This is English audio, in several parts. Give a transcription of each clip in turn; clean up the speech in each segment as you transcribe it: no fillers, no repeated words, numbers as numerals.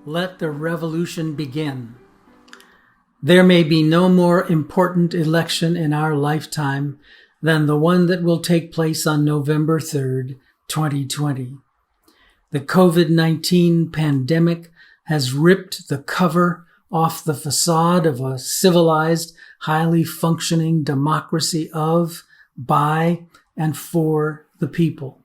Let the revolution begin. There may be no more important election in our lifetime than the one that will take place on November 3rd, 2020. The COVID-19 pandemic has ripped the cover off the facade of a civilized, highly functioning democracy of, by, and for the people.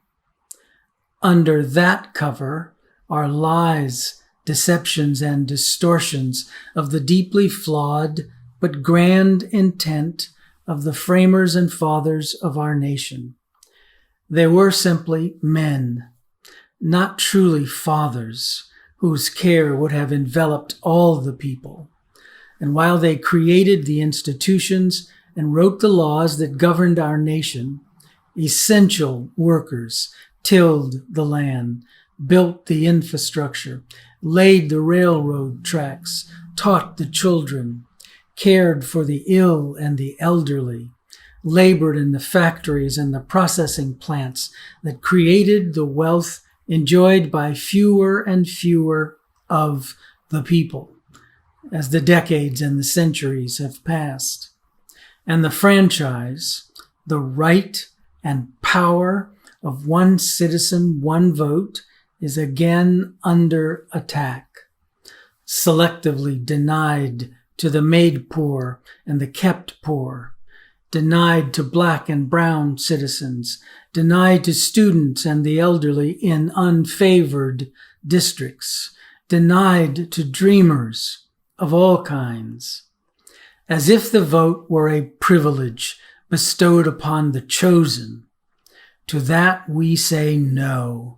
Under that cover are lies, deceptions, and distortions of the deeply flawed but grand intent of the framers and fathers of our nation. They were simply men, not truly fathers, whose care would have enveloped all the people. And while they created the institutions and wrote the laws that governed our nation, essential workers tilled the land, built the infrastructure, laid the railroad tracks, taught the children, cared for the ill and the elderly, labored in the factories and the processing plants that created the wealth enjoyed by fewer and fewer of the people as the decades and the centuries have passed. And the franchise, the right and power of one citizen, one vote, is again under attack, selectively denied to the made poor and the kept poor, denied to black and brown citizens, denied to students and the elderly in unfavored districts, denied to dreamers of all kinds, as if the vote were a privilege bestowed upon the chosen. To that we say no.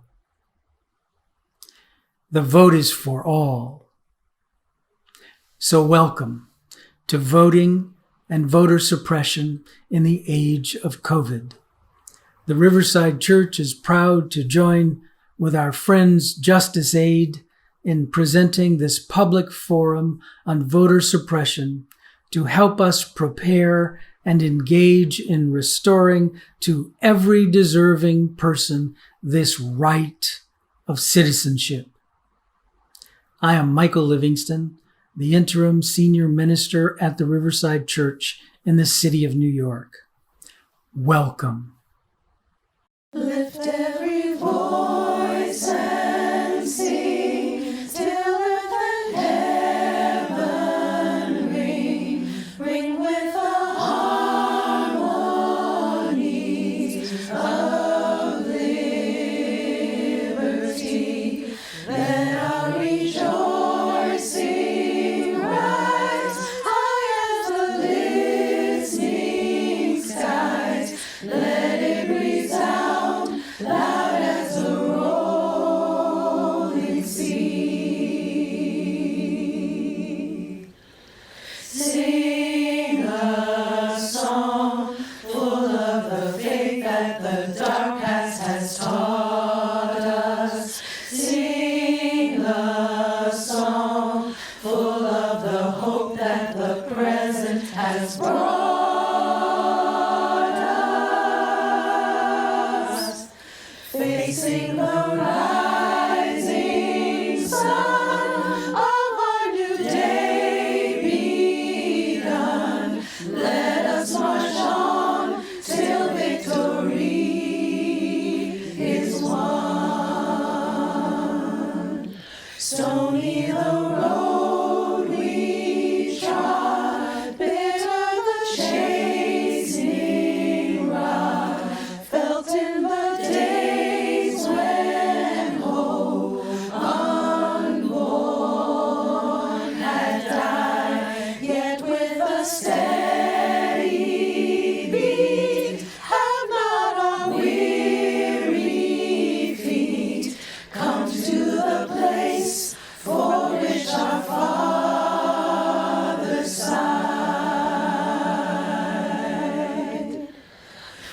The vote is for all. So welcome to voting and voter suppression in the age of COVID. The Riverside Church is proud to join with our friends Justice Aid in presenting this public forum on voter suppression to help us prepare and engage in restoring to every deserving person this right of citizenship. I am Michael Livingston, the interim senior minister at the Riverside Church in the city of New York. Welcome. Lift every voice and sing, till earth and heaven ring, ring with the harmonies of liberty. Let our rejoicing rise high as the listening skies. Let it resound loud as the rolling sea. Sing a song full of the faith that the dark past has taught us. Sing a song full of the hope that the present has brought us. Facing the rising sun of our new day begun, let us march on till victory is won. Stony the road we trod, bitter the chasing rod, felt in the days when hope unborn had died, yet with a steady beat have not our weary feet come to the place for which our fathers sighed.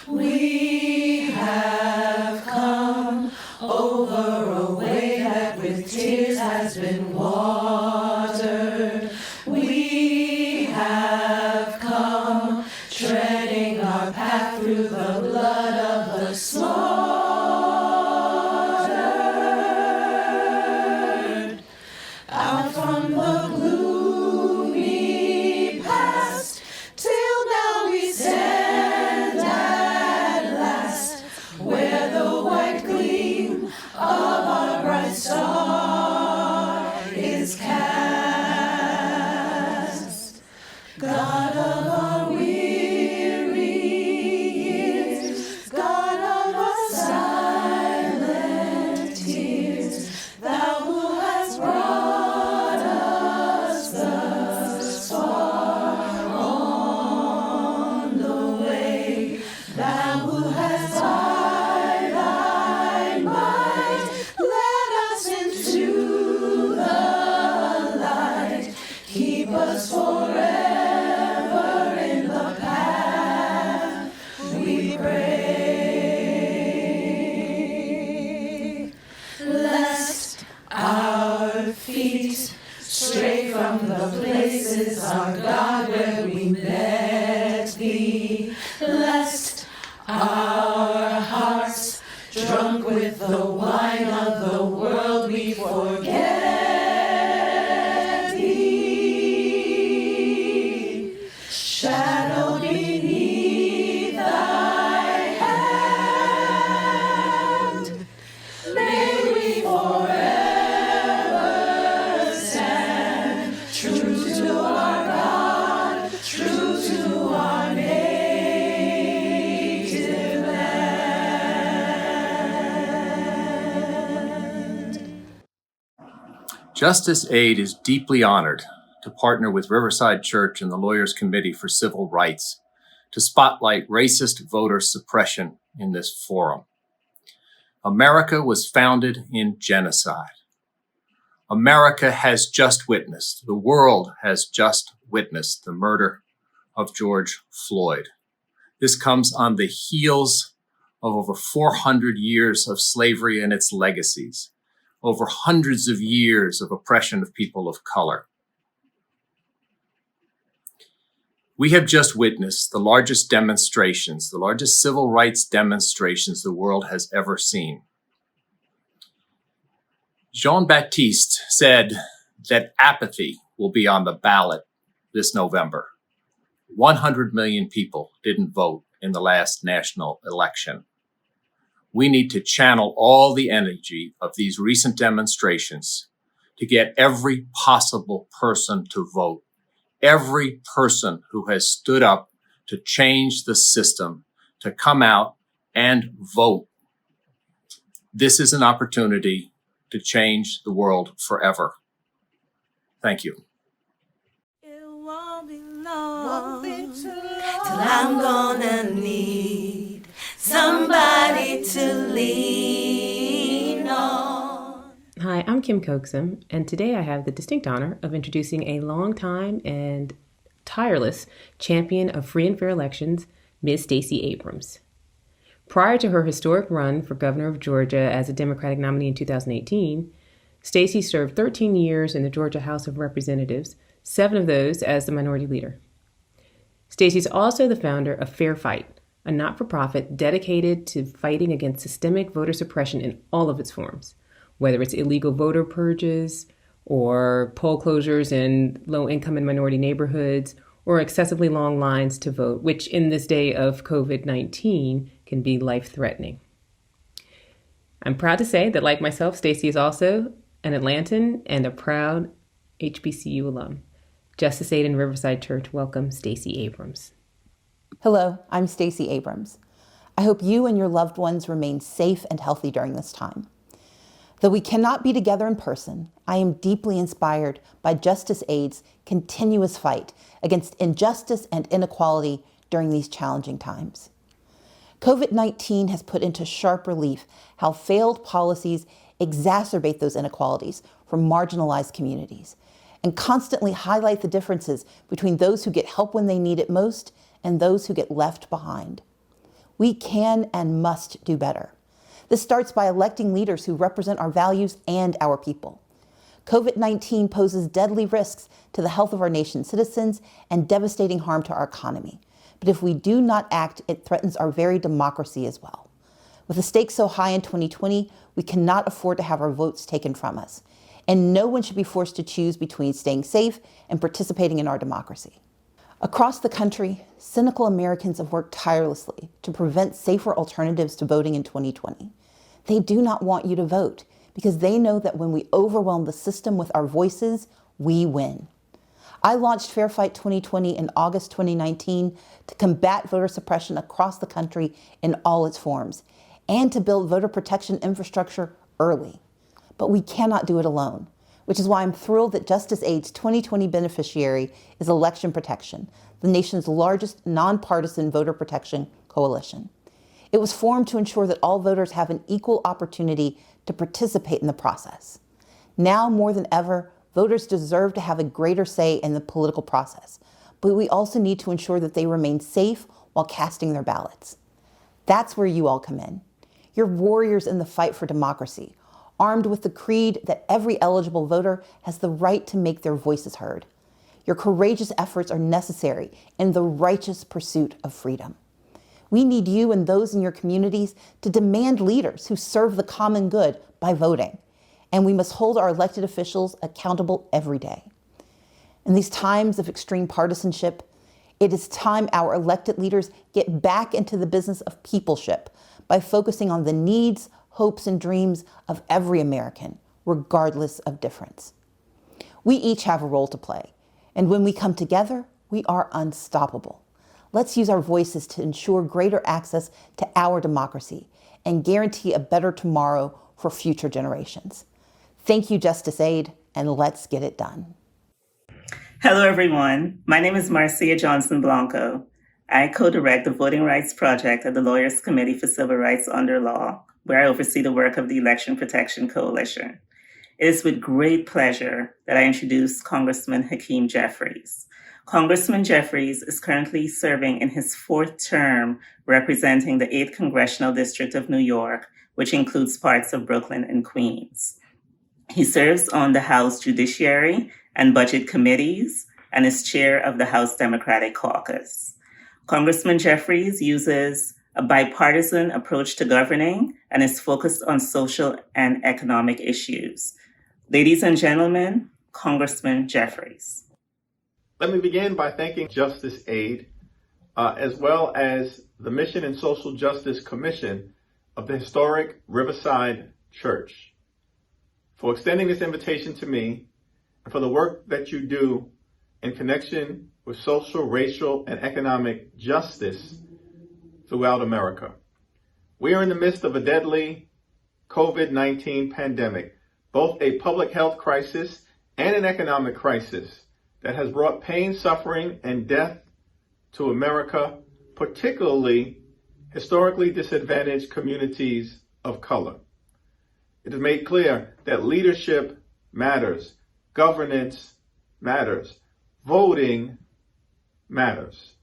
We have come over a way that with tears has been watered. We have come treading our path through the blood of the slaughtered. drunk with the wine of the world, we forget thee. Shadow beneath thy hand, may we forever stand true to our God, true to our native land. Justice Aid is deeply honored to partner with Riverside Church and the Lawyers Committee for Civil Rights to spotlight racist voter suppression in this forum. America was founded in genocide. America has just witnessed, the world has just witnessed the murder of George Floyd. This comes on the heels of over 400 years of slavery and its legacies, over hundreds of years of oppression of people of color. We have just witnessed the largest demonstrations, the largest civil rights demonstrations the world has ever seen. Jean-Baptiste said that apathy will be on the ballot this November. 100 million people didn't vote in the last national election. We need to channel all the energy of these recent demonstrations to get every possible person to vote, every person who has stood up to change the system to come out and vote. This is an opportunity to change the world forever. Thank you. It won't be long till I'm gonna need somebody to lean on. Hi, I'm Kim Coaxum, and today I have the distinct honor of introducing a longtime and tireless champion of free and fair elections, Ms. Stacey Abrams. Prior to her historic run for governor of Georgia as a Democratic nominee in 2018, Stacey served 13 years in the Georgia House of Representatives, 7 of those as the minority leader. Stacey is also the founder of Fair Fight, a not-for-profit dedicated to fighting against systemic voter suppression in all of its forms, whether it's illegal voter purges or poll closures in low-income and minority neighborhoods or excessively long lines to vote, which in this day of COVID-19 can be life-threatening. I'm proud to say that, like myself, Stacey is also an Atlantan and a proud HBCU alum. Justice Aid and Riverside Church welcome Stacey Abrams. Hello, I'm Stacey Abrams. I hope you and your loved ones remain safe and healthy during this time. Though we cannot be together in person, I am deeply inspired by Justice Aid's continuous fight against injustice and inequality during these challenging times. COVID-19 has put into sharp relief how failed policies exacerbate those inequalities for marginalized communities and constantly highlight the differences between those who get help when they need it most and those who get left behind. We can and must do better. This starts by electing leaders who represent our values and our people. COVID-19 poses deadly risks to the health of our nation's citizens and devastating harm to our economy. But if we do not act, it threatens our very democracy as well. With the stakes so high in 2020, we cannot afford to have our votes taken from us. And no one should be forced to choose between staying safe and participating in our democracy. Across the country, cynical Americans have worked tirelessly to prevent safer alternatives to voting in 2020. They do not want you to vote because they know that when we overwhelm the system with our voices, we win. I launched Fair Fight 2020 in August 2019 to combat voter suppression across the country in all its forms and to build voter protection infrastructure early. But we cannot do it alone, which is why I'm thrilled that Justice Aid's 2020 beneficiary is Election Protection, the nation's largest nonpartisan voter protection coalition. It was formed to ensure that all voters have an equal opportunity to participate in the process. Now more than ever, voters deserve to have a greater say in the political process, but we also need to ensure that they remain safe while casting their ballots. That's where you all come in. You're warriors in the fight for democracy, armed with the creed that every eligible voter has the right to make their voices heard. Your courageous efforts are necessary in the righteous pursuit of freedom. We need you and those in your communities to demand leaders who serve the common good by voting. And we must hold our elected officials accountable every day. In these times of extreme partisanship, it is time our elected leaders get back into the business of peopleship by focusing on the needs, hopes, and dreams of every American, regardless of difference. We each have a role to play, and when we come together, we are unstoppable. Let's use our voices to ensure greater access to our democracy and guarantee a better tomorrow for future generations. Thank you, Justice Aide, and let's get it done. Hello, everyone. My name is Marcia Johnson-Blanco. I co-direct the Voting Rights Project at the Lawyers Committee for Civil Rights Under Law, where I oversee the work of the Election Protection Coalition. It is with great pleasure that I introduce Congressman Hakeem Jeffries. Congressman Jeffries is currently serving in his fourth term representing the 8th Congressional District of New York, which includes parts of Brooklyn and Queens. He serves on the House Judiciary and Budget Committees and is chair of the House Democratic Caucus. Congressman Jeffries uses a bipartisan approach to governing and is focused on social and economic issues. Ladies and gentlemen, Congressman Jeffries. Let me begin by thanking Justice Aide, as well as the Mission and Social Justice Commission of the historic Riverside Church, for extending this invitation to me and for the work that you do in connection with social, racial, and economic justice throughout America. We are in the midst of a deadly COVID-19 pandemic, both a public health crisis and an economic crisis that has brought pain, suffering, and death to America, particularly historically disadvantaged communities of color. It is made clear that leadership matters, governance matters, voting matters,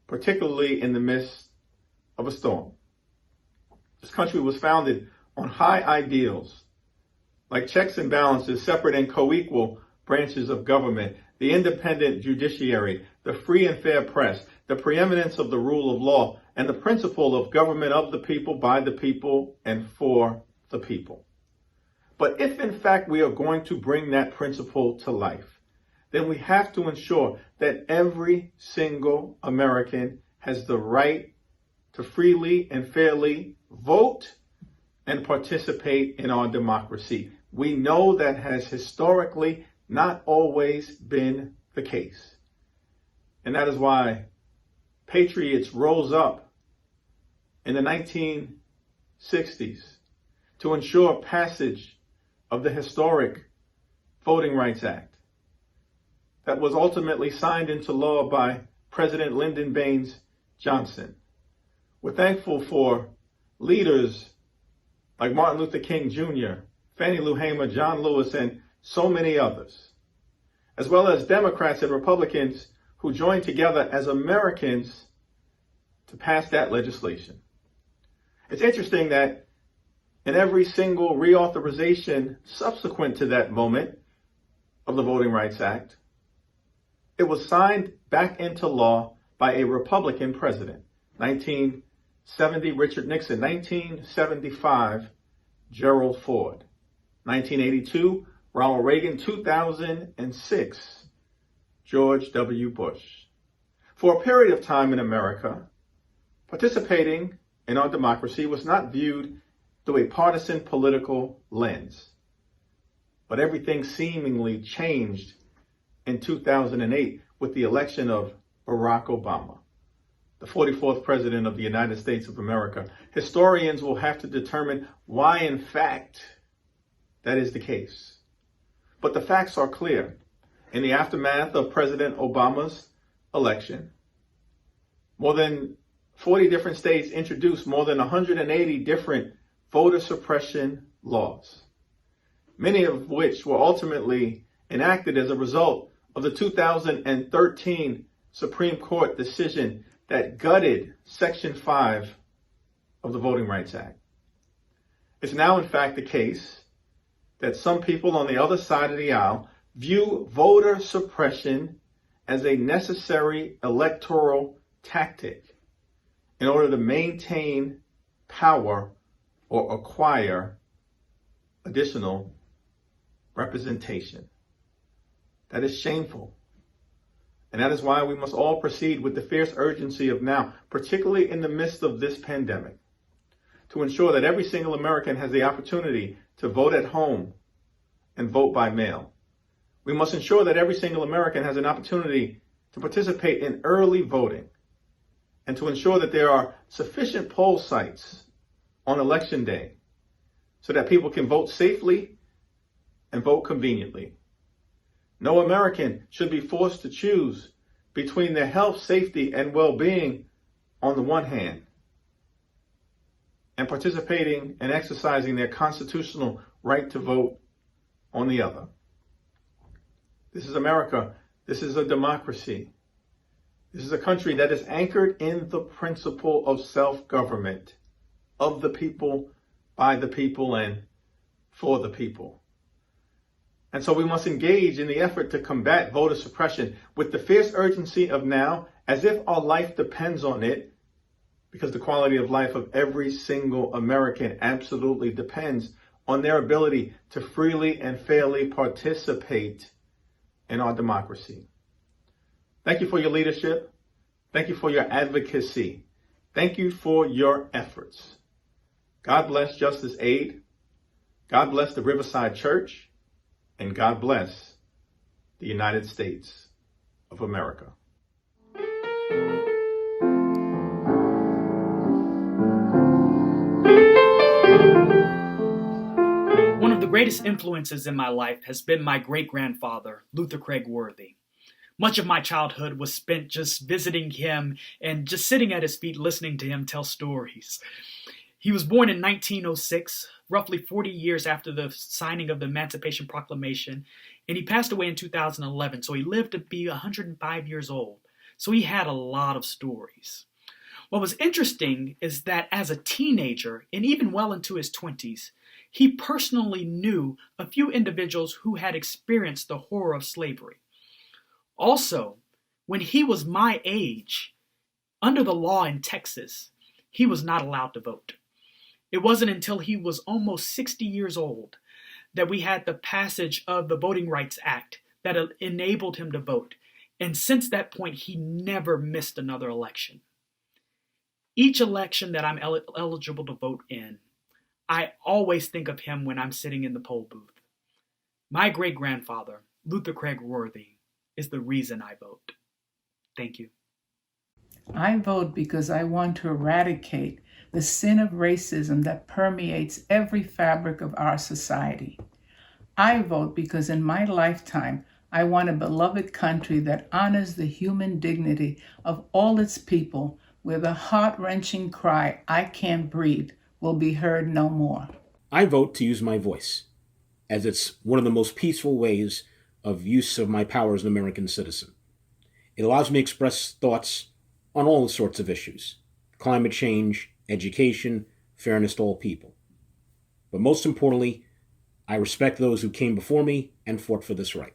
particularly in the midst of a storm. This country was founded on high ideals, like checks and balances, separate and co-equal branches of government, the independent judiciary, the free and fair press, the preeminence of the rule of law, and the principle of government of the people, by the people, and for the people. But if in fact we are going to bring that principle to life, then we have to ensure that every single American has the right to freely and fairly vote and participate in our democracy. We know that has historically not always been the case. And that is why patriots rose up in the 1960s to ensure passage of the historic Voting Rights Act that was ultimately signed into law by President Lyndon Baines Johnson. We're thankful for leaders like Martin Luther King Jr., Fannie Lou Hamer, John Lewis, and so many others, as well as Democrats and Republicans who joined together as Americans to pass that legislation. It's interesting that in every single reauthorization subsequent to that moment of the Voting Rights Act, it was signed back into law by a Republican president. 1970, Richard Nixon. 1975, Gerald Ford. 1982, Ronald Reagan. 2006, George W. Bush. For a period of time in America, participating in our democracy was not viewed through a partisan political lens. But everything seemingly changed in 2008 with the election of Barack Obama, the 44th president of the United States of America. Historians will have to determine why, in fact, that is the case. But the facts are clear. In the aftermath of President Obama's election, more than 40 different states introduced more than 180 different voter suppression laws, many of which were ultimately enacted as a result of the 2013 Supreme Court decision that gutted Section 5 of the Voting Rights Act. It's now, in fact, the case that some people on the other side of the aisle view voter suppression as a necessary electoral tactic in order to maintain power or acquire additional representation. That is shameful. And that is why we must all proceed with the fierce urgency of now, particularly in the midst of this pandemic, to ensure that every single American has the opportunity to vote at home and vote by mail. We must ensure that every single American has an opportunity to participate in early voting and to ensure that there are sufficient poll sites on Election Day so that people can vote safely and vote conveniently. No American should be forced to choose between their health, safety, and well-being on the one hand, and participating and exercising their constitutional right to vote on the other. This is America. This is a democracy. This is a country that is anchored in the principle of self-government, of the people, by the people, and for the people. And so we must engage in the effort to combat voter suppression with the fierce urgency of now, as if our life depends on it, because the quality of life of every single American absolutely depends on their ability to freely and fairly participate in our democracy. Thank you for your leadership. Thank you for your advocacy. Thank you for your efforts. God bless Justice Aid. God bless the Riverside Church. And God bless the United States of America. One of the greatest influences in my life has been my great-grandfather, Luther Craig Worthy. Much of my childhood was spent just visiting him and just sitting at his feet listening to him tell stories. He was born in 1906, roughly 40 years after the signing of the Emancipation Proclamation, and he passed away in 2011, so he lived to be 105 years old. So he had a lot of stories. What was interesting is that as a teenager, and even well into his 20s, he personally knew a few individuals who had experienced the horror of slavery. Also, when he was my age, under the law in Texas, he was not allowed to vote. It wasn't until he was almost 60 years old that we had the passage of the Voting Rights Act that enabled him to vote. And since that point, he never missed another election. Each election that I'm eligible to vote in, I always think of him when I'm sitting in the poll booth. My great-grandfather, Luther Craig Worthy, is the reason I vote. Thank you. I vote because I want to eradicate the sin of racism that permeates every fabric of our society. I vote because in my lifetime, I want a beloved country that honors the human dignity of all its people, where the heart-wrenching cry, "I can't breathe," will be heard no more. I vote to use my voice, as it's one of the most peaceful ways of use of my power as an American citizen. It allows me to express thoughts on all sorts of issues: climate change, education, fairness to all people. But most importantly, I respect those who came before me and fought for this right.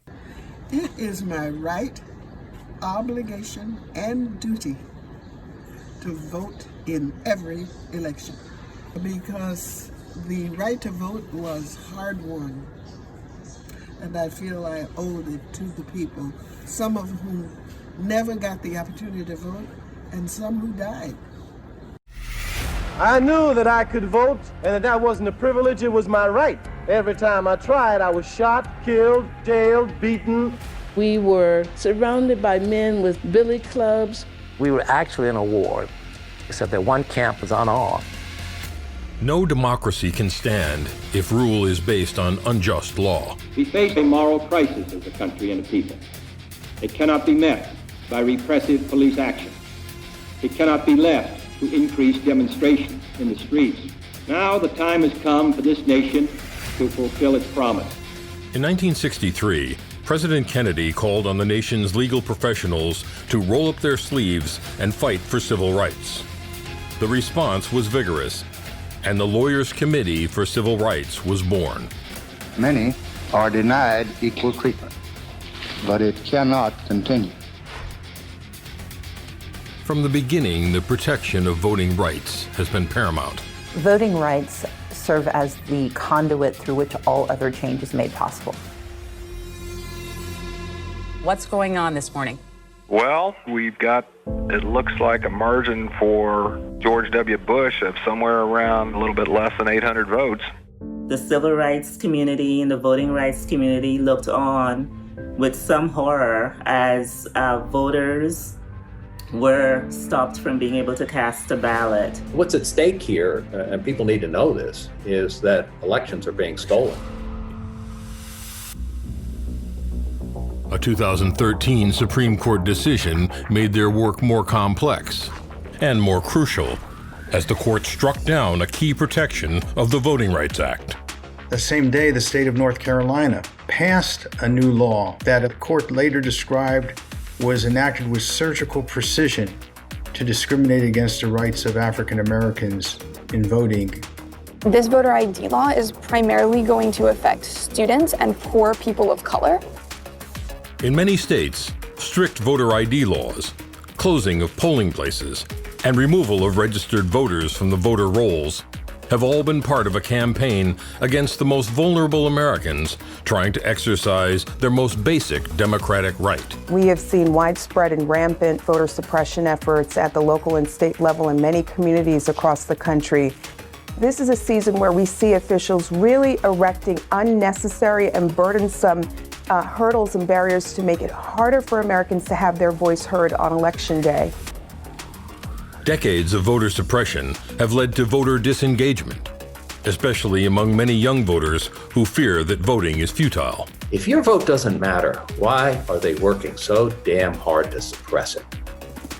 It is my right, obligation, and duty to vote in every election, because the right to vote was hard-won, and I feel I owed it to the people, some of whom never got the opportunity to vote, and some who died. I knew that I could vote and that wasn't a privilege, it was my right. Every time I tried, I was shot, killed, jailed, beaten. We were surrounded by men with billy clubs. We were actually in a war, except that one camp was unarmed. No democracy can stand if rule is based on unjust law. We face a moral crisis as a country and a people. It cannot be met by repressive police action. It cannot be left to increase demonstration in the streets. Now the time has come for this nation to fulfill its promise. In 1963, President Kennedy called on the nation's legal professionals to roll up their sleeves and fight for civil rights. The response was vigorous, and the Lawyers' Committee for Civil Rights was born. Many are denied equal treatment, but it cannot continue. From the beginning, the protection of voting rights has been paramount. Voting rights serve as the conduit through which all other change is made possible. What's going on this morning? Well, we've got, it looks like a margin for George W. Bush of somewhere around a little bit less than 800 votes. The civil rights community and the voting rights community looked on with some horror as voters were stopped from being able to cast a ballot. What's at stake here, and people need to know this, is that elections are being stolen. A 2013 Supreme Court decision made their work more complex and more crucial as the court struck down a key protection of the Voting Rights Act. The same day, the state of North Carolina passed a new law that the court later described was enacted with surgical precision to discriminate against the rights of African Americans in voting. This voter ID law is primarily going to affect students and poor people of color. In many states, strict voter ID laws, closing of polling places, and removal of registered voters from the voter rolls have all been part of a campaign against the most vulnerable Americans trying to exercise their most basic democratic right. We have seen widespread and rampant voter suppression efforts at the local and state level in many communities across the country. This is a season where we see officials really erecting unnecessary and burdensome hurdles and barriers to make it harder for Americans to have their voice heard on Election Day. Decades of voter suppression have led to voter disengagement, especially among many young voters who fear that voting is futile. If your vote doesn't matter, why are they working so damn hard to suppress it?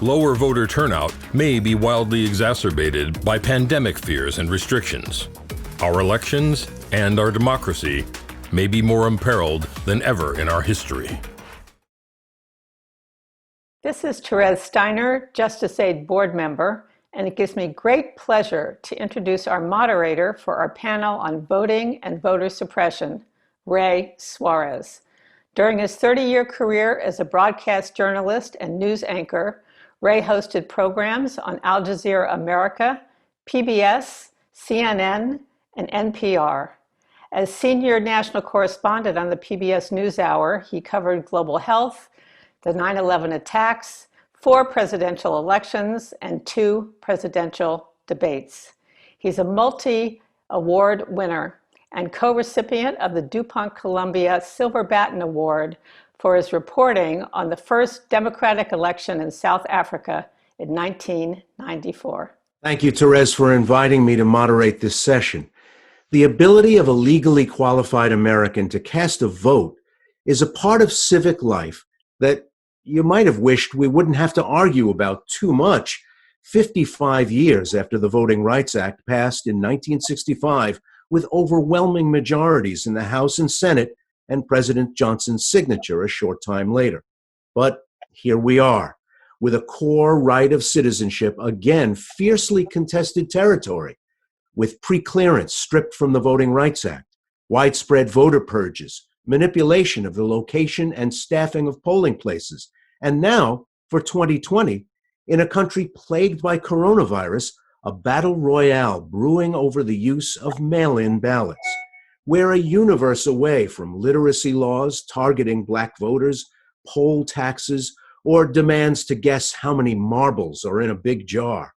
Lower voter turnout may be wildly exacerbated by pandemic fears and restrictions. Our elections and our democracy may be more imperiled than ever in our history. This is Teresa Steiner, Justice Aid board member, and it gives me great pleasure to introduce our moderator for our panel on voting and voter suppression, Ray Suarez. During his 30-year career as a broadcast journalist and news anchor, Ray hosted programs on Al Jazeera America, PBS, CNN, and NPR. As senior national correspondent on the PBS NewsHour, he covered global health, the 9/11 attacks, 4 presidential elections, and 2 presidential debates. He's a multi-award winner and co-recipient of the DuPont Columbia Silver Baton Award for his reporting on the first democratic election in South Africa in 1994. Thank you, Teresa, for inviting me to moderate this session. The ability of a legally qualified American to cast a vote is a part of civic life that you might have wished we wouldn't have to argue about too much 55 years after the Voting Rights Act passed in 1965 with overwhelming majorities in the House and Senate and President Johnson's signature a short time later. But here we are, with a core right of citizenship again fiercely contested territory, with preclearance stripped from the Voting Rights Act, widespread voter purges, manipulation of the location and staffing of polling places, and now, for 2020, in a country plagued by coronavirus, a battle royale brewing over the use of mail-in ballots. We're a universe away from literacy laws targeting Black voters, poll taxes, or demands to guess how many marbles are in a big jar.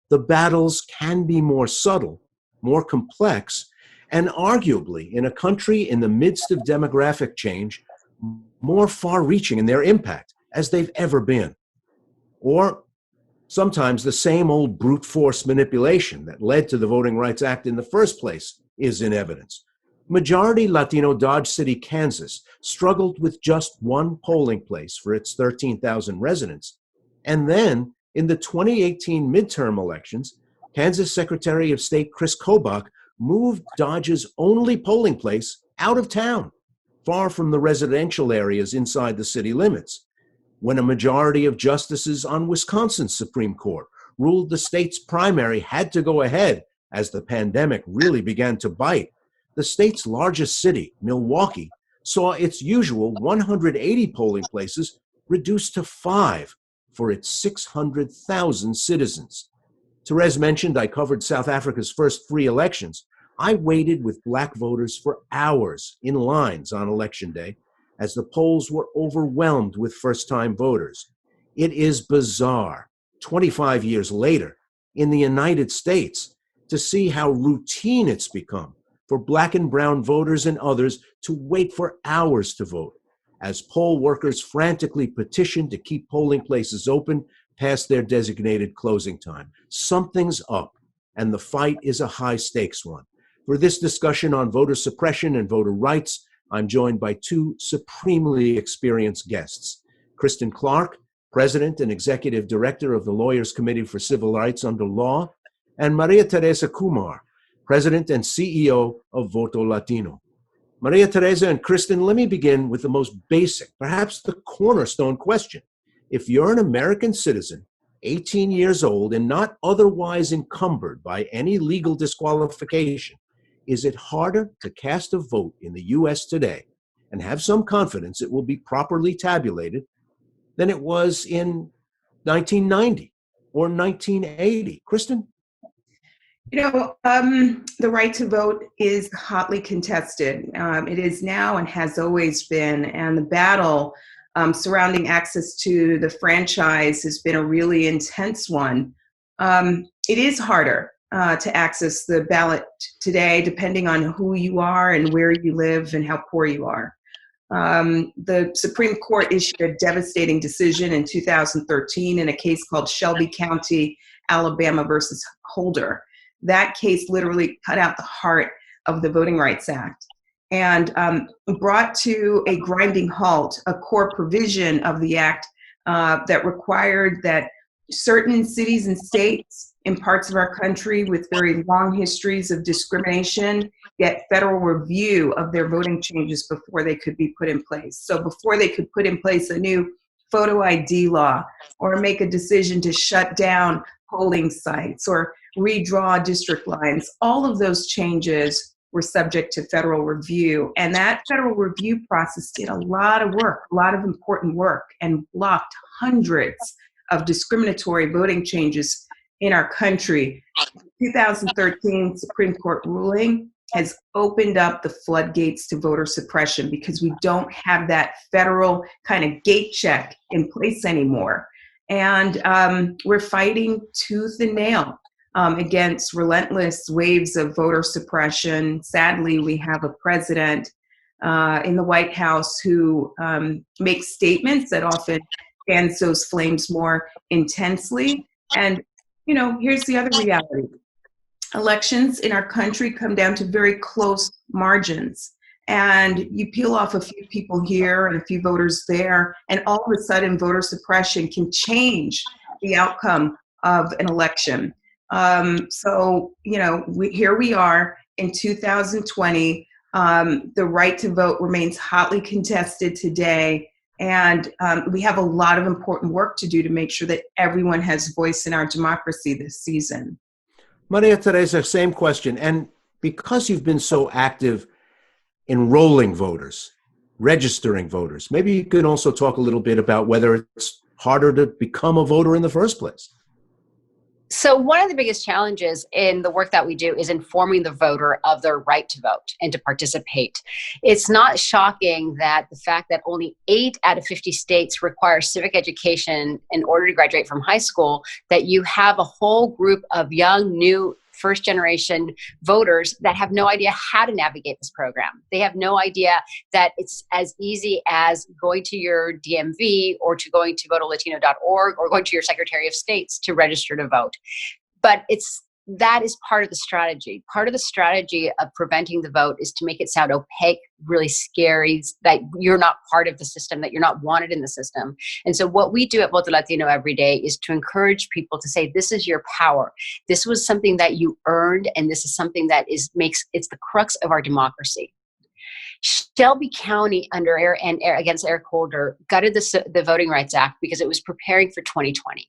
The battles can be more subtle, more complex, and arguably, in a country in the midst of demographic change, more far-reaching in their impact as they've ever been. Or sometimes the same old brute force manipulation that led to the Voting Rights Act in the first place is in evidence. Majority Latino Dodge City, Kansas, struggled with just one polling place for its 13,000 residents. And then, in the 2018 midterm elections, Kansas Secretary of State Chris Kobach moved Dodge's only polling place out of town, far from the residential areas inside the city limits. When a majority of justices on Wisconsin's Supreme Court ruled the state's primary had to go ahead as the pandemic really began to bite, the state's largest city, Milwaukee, saw its usual 180 polling places reduced to 5 for its 600,000 citizens. Therese mentioned I covered South Africa's first free elections. I waited with black voters for hours in lines on Election Day as the polls were overwhelmed with first-time voters. It is bizarre, 25 years later, in the United States, to see how routine it's become for black and brown voters and others to wait for hours to vote, as poll workers frantically petition to keep polling places open past their designated closing time. Something's up, and the fight is a high-stakes one. For this discussion on voter suppression and voter rights, I'm joined by two supremely experienced guests. Kristen Clarke, President and Executive Director of the Lawyers Committee for Civil Rights Under Law, and Maria Teresa Kumar, President and CEO of Voto Latino. Maria Teresa and Kristen, let me begin with the most basic, perhaps the cornerstone question. If you're an American citizen, 18 years old, and not otherwise encumbered by any legal disqualification, is it harder to cast a vote in the U.S. today and have some confidence it will be properly tabulated than it was in 1990 or 1980? Kristen? The right to vote is hotly contested. It is now and has always been, and the battle surrounding access to the franchise has been a really intense one. It is harder to access the ballot today, depending on who you are and where you live and how poor you are. The Supreme Court issued a devastating decision in 2013 in a case called Shelby County, Alabama versus Holder. That case literally cut out the heart of the Voting Rights Act and brought to a grinding halt a core provision of the act that required that certain cities and states in parts of our country with very long histories of discrimination get federal review of their voting changes before they could be put in place. So before they could put in place a new photo ID law or make a decision to shut down polling sites or redraw district lines, all of those changes were subject to federal review. And that federal review process did a lot of work, a lot of important work, and blocked hundreds of discriminatory voting changes in our country. The 2013 Supreme Court ruling has opened up the floodgates to voter suppression because we don't have that federal kind of gate check in place anymore. And we're fighting tooth and nail against relentless waves of voter suppression. Sadly, we have a president in the White House who makes statements that often fans those flames more intensely. And, here's the other reality. Elections in our country come down to very close margins. And you peel off a few people here and a few voters there, and all of a sudden voter suppression can change the outcome of an election. Here we are in 2020. The right to vote remains hotly contested today. And we have a lot of important work to do to make sure that everyone has voice in our democracy this season. Maria Teresa, same question. And because you've been so active enrolling voters, registering voters, maybe you could also talk a little bit about whether it's harder to become a voter in the first place. So one of the biggest challenges in the work that we do is informing the voter of their right to vote and to participate. It's not shocking that the fact that only 8 out of 50 states require civic education in order to graduate from high school, that you have a whole group of young, new, first-generation voters that have no idea how to navigate this program. They have no idea that it's as easy as going to your DMV or to going to votolatino.org or going to your Secretary of State's to register to vote. But that is part of the strategy. Part of the strategy of preventing the vote is to make it sound opaque, really scary, that you're not part of the system, that you're not wanted in the system. And so what we do at Voto Latino every day is to encourage people to say, this is your power. This was something that you earned, and this is something that it's the crux of our democracy. Shelby County against Eric Holder gutted the Voting Rights Act because it was preparing for 2020.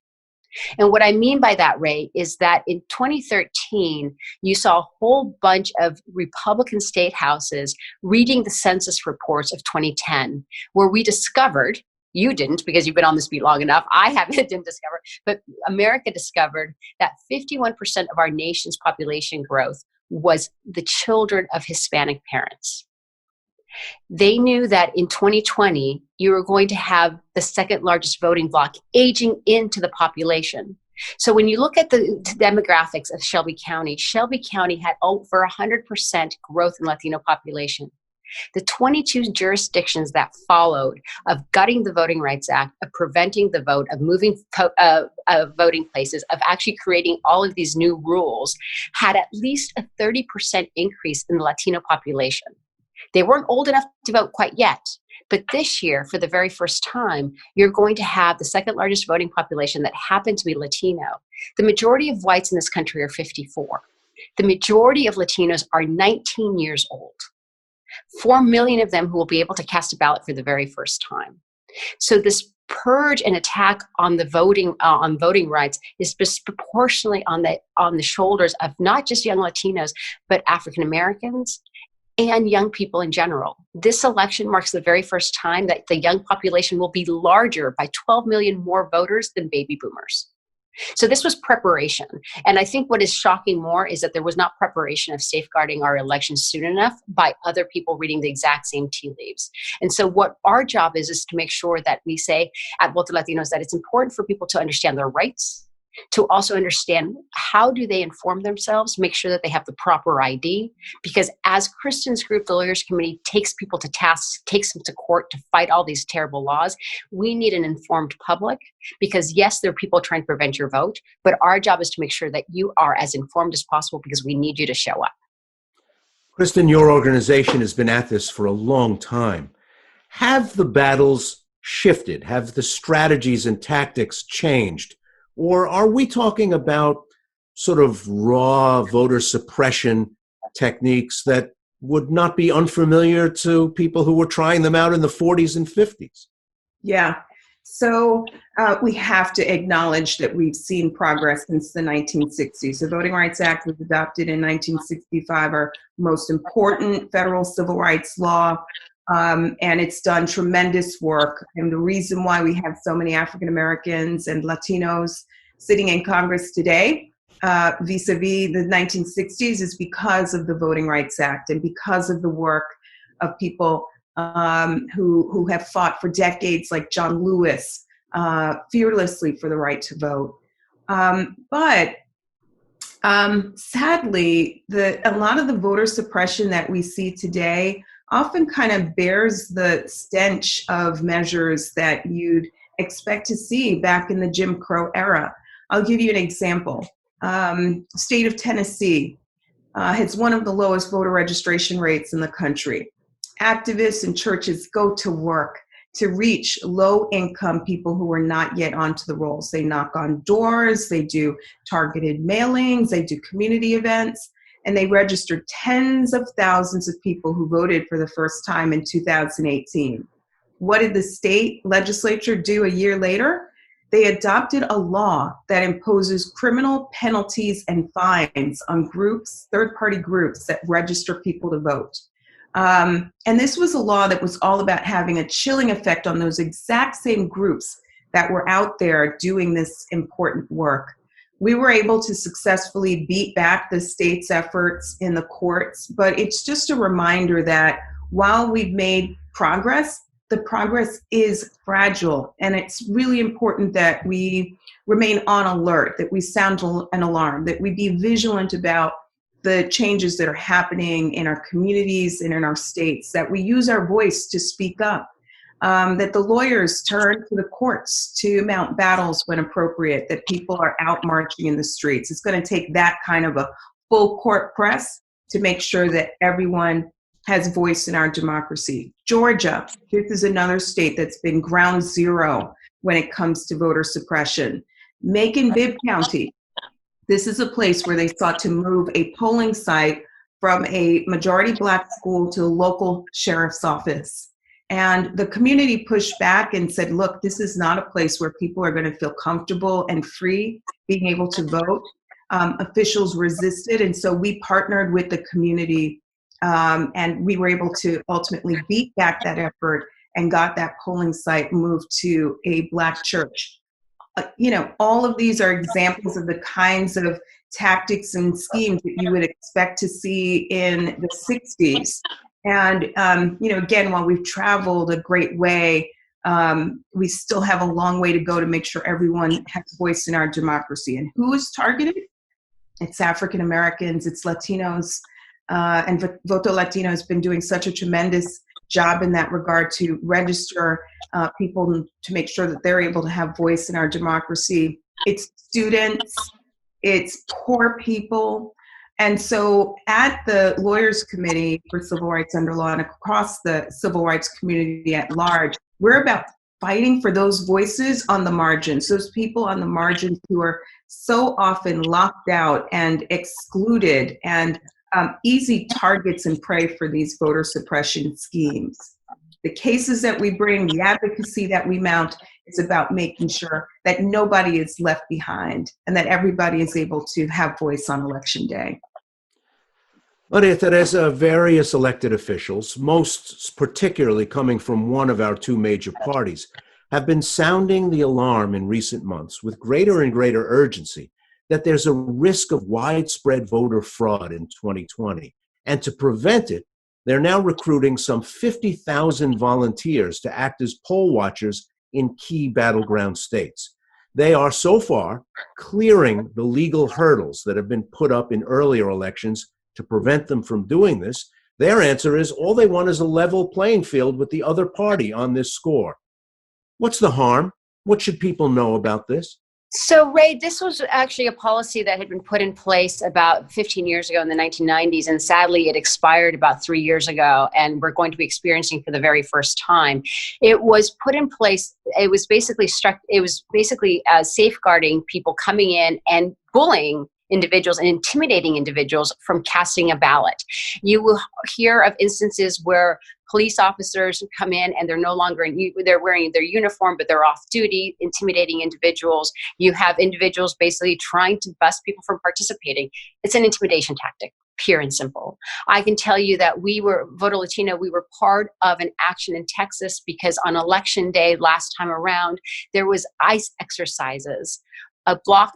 And what I mean by that, Ray, is that in 2013, you saw a whole bunch of Republican state houses reading the census reports of 2010, where we discovered You didn't, because you've been on this beat long enough. I didn't discover, but America discovered that 51% of our nation's population growth was the children of Hispanic parents. They knew that in 2020, you were going to have the second largest voting bloc aging into the population. So when you look at the demographics of Shelby County had over 100% growth in Latino population. The 22 jurisdictions that followed of gutting the Voting Rights Act, of preventing the vote, of moving voting places, of actually creating all of these new rules, had at least a 30% increase in the Latino population. They weren't old enough to vote quite yet, but this year, for the very first time, you're going to have the second largest voting population that happened to be Latino. The majority of whites in this country are 54. The majority of Latinos are 19 years old. 4 million of them who will be able to cast a ballot for the very first time. So this purge and attack on the voting rights is disproportionately on the shoulders of not just young Latinos, but African Americans and young people in general. This election marks the very first time that the young population will be larger by 12 million more voters than baby boomers. So this was preparation. And I think what is shocking more is that there was not preparation of safeguarding our elections soon enough by other people reading the exact same tea leaves. And so what our job is to make sure that we say at Voto Latinos that it's important for people to understand their rights, to also understand how do they inform themselves, make sure that they have the proper ID, because as Kristen's group, the Lawyers Committee, takes people to task, takes them to court to fight all these terrible laws, we need an informed public, because yes, there are people trying to prevent your vote, but our job is to make sure that you are as informed as possible because we need you to show up. Kristen, your organization has been at this for a long time. Have the battles shifted? Have the strategies and tactics changed? Or are we talking about sort of raw voter suppression techniques that would not be unfamiliar to people who were trying them out in the 40s and 50s? Yeah. So we have to acknowledge that we've seen progress since the 1960s. The Voting Rights Act was adopted in 1965, our most important federal civil rights law. And it's done tremendous work. And the reason why we have so many African Americans and Latinos sitting in Congress today, vis-a-vis the 1960s, is because of the Voting Rights Act and because of the work of people who have fought for decades, like John Lewis, fearlessly for the right to vote. But sadly, a lot of the voter suppression that we see today often kind of bears the stench of measures that you'd expect to see back in the Jim Crow era. I'll give you an example. State of Tennessee has one of the lowest voter registration rates in the country. Activists and churches go to work to reach low-income people who are not yet onto the rolls. They knock on doors, they do targeted mailings, they do community events, and they registered tens of thousands of people who voted for the first time in 2018. What did the state legislature do a year later? They adopted a law that imposes criminal penalties and fines on groups, third-party groups that register people to vote. And this was a law that was all about having a chilling effect on those exact same groups that were out there doing this important work. We were able to successfully beat back the state's efforts in the courts, but it's just a reminder that while we've made progress, the progress is fragile, and it's really important that we remain on alert, that we sound an alarm, that we be vigilant about the changes that are happening in our communities and in our states, that we use our voice to speak up, that the lawyers turn to the courts to mount battles when appropriate, that people are out marching in the streets. It's going to take that kind of a full court press to make sure that everyone has voice in our democracy. Georgia, this is another state that's been ground zero when it comes to voter suppression. Macon-Bibb County, this is a place where they sought to move a polling site from a majority Black school to a local sheriff's office. And the community pushed back and said, look, this is not a place where people are going to feel comfortable and free being able to vote. Officials resisted, and so we partnered with the community, and we were able to ultimately beat back that effort and got that polling site moved to a Black church. All of these are examples of the kinds of tactics and schemes that you would expect to see in the 60s. And, again, while we've traveled a great way, we still have a long way to go to make sure everyone has a voice in our democracy. And who is targeted? It's African Americans, it's Latinos, and Voto Latino has been doing such a tremendous job in that regard to register people to make sure that they're able to have voice in our democracy. It's students, it's poor people. And so at the Lawyers Committee for Civil Rights Under Law and across the civil rights community at large, we're about fighting for those voices on the margins, those people on the margins who are so often locked out and excluded and easy targets and prey for these voter suppression schemes. The cases that we bring, the advocacy that we mount is about making sure that nobody is left behind and that everybody is able to have voice on Election Day. Maria Teresa, various elected officials, most particularly coming from one of our two major parties, have been sounding the alarm in recent months with greater and greater urgency that there's a risk of widespread voter fraud in 2020. And to prevent it, they're now recruiting some 50,000 volunteers to act as poll watchers in key battleground states. They are so far clearing the legal hurdles that have been put up in earlier elections to prevent them from doing this. Their answer is all they want is a level playing field with the other party on this score. What's the harm? What should people know about this? So, Ray, this was actually a policy that had been put in place about 15 years ago in the 1990s, and sadly it expired about 3 years ago, and we're going to be experiencing for the very first time. It was put in place, it was basically safeguarding people coming in and bullying individuals and intimidating individuals from casting a ballot. You will hear of instances where police officers come in and they're no longer they're wearing their uniform, but they're off duty, intimidating individuals. You have individuals basically trying to bust people from participating. It's an intimidation tactic, pure and simple. I can tell you that Voto Latino, we were part of an action in Texas because on Election Day last time around, there was ICE exercises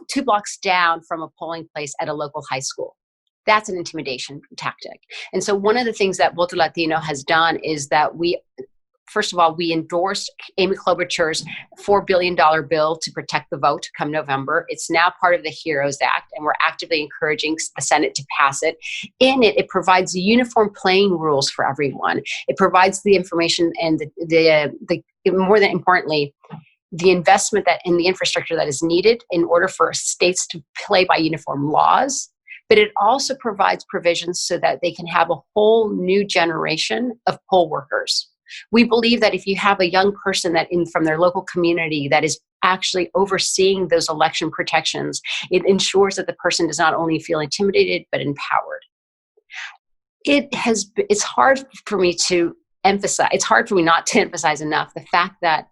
two blocks down from a polling place at a local high school. That's an intimidation tactic. And so one of the things that Voto Latino has done is that first of all, we endorsed Amy Klobuchar's $4 billion bill to protect the vote come November. It's now part of the HEROES Act, and we're actively encouraging the Senate to pass it. In it, it provides uniform playing rules for everyone. It provides the information and the more than importantly, the investment that in the infrastructure that is needed in order for states to play by uniform laws. But it also provides provisions so that they can have a whole new generation of poll workers. We believe that if you have a young person from their local community that is actually overseeing those election protections, it ensures that the person does not only feel intimidated, but empowered. It's hard for me not to emphasize enough the fact that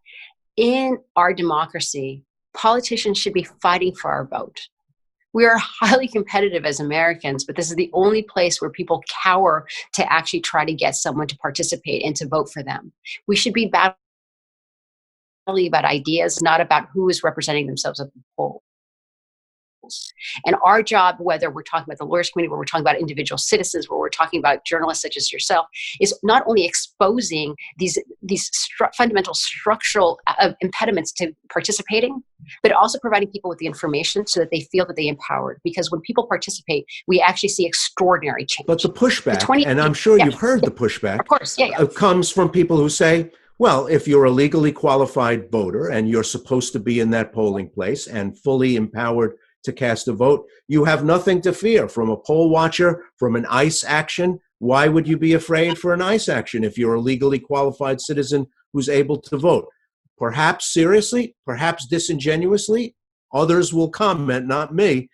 in our democracy, politicians should be fighting for our vote. We are highly competitive as Americans, but this is the only place where people cower to actually try to get someone to participate and to vote for them. We should be battling about ideas, not about who is representing themselves at the polls. And our job, whether we're talking about the Lawyers Committee, where we're talking about individual citizens, where we're talking about journalists such as yourself, is not only exposing these fundamental structural impediments to participating, but also providing people with the information so that they feel that they empowered. Because when people participate, we actually see extraordinary change. But the pushback, and I'm sure you've heard the pushback, of course, comes from people who say, well, if you're a legally qualified voter and you're supposed to be in that polling place and fully empowered to cast a vote, you have nothing to fear from a poll watcher, from an ICE action. Why would you be afraid for an ICE action if you're a legally qualified citizen who's able to vote? Perhaps seriously, perhaps disingenuously, others will comment, not me.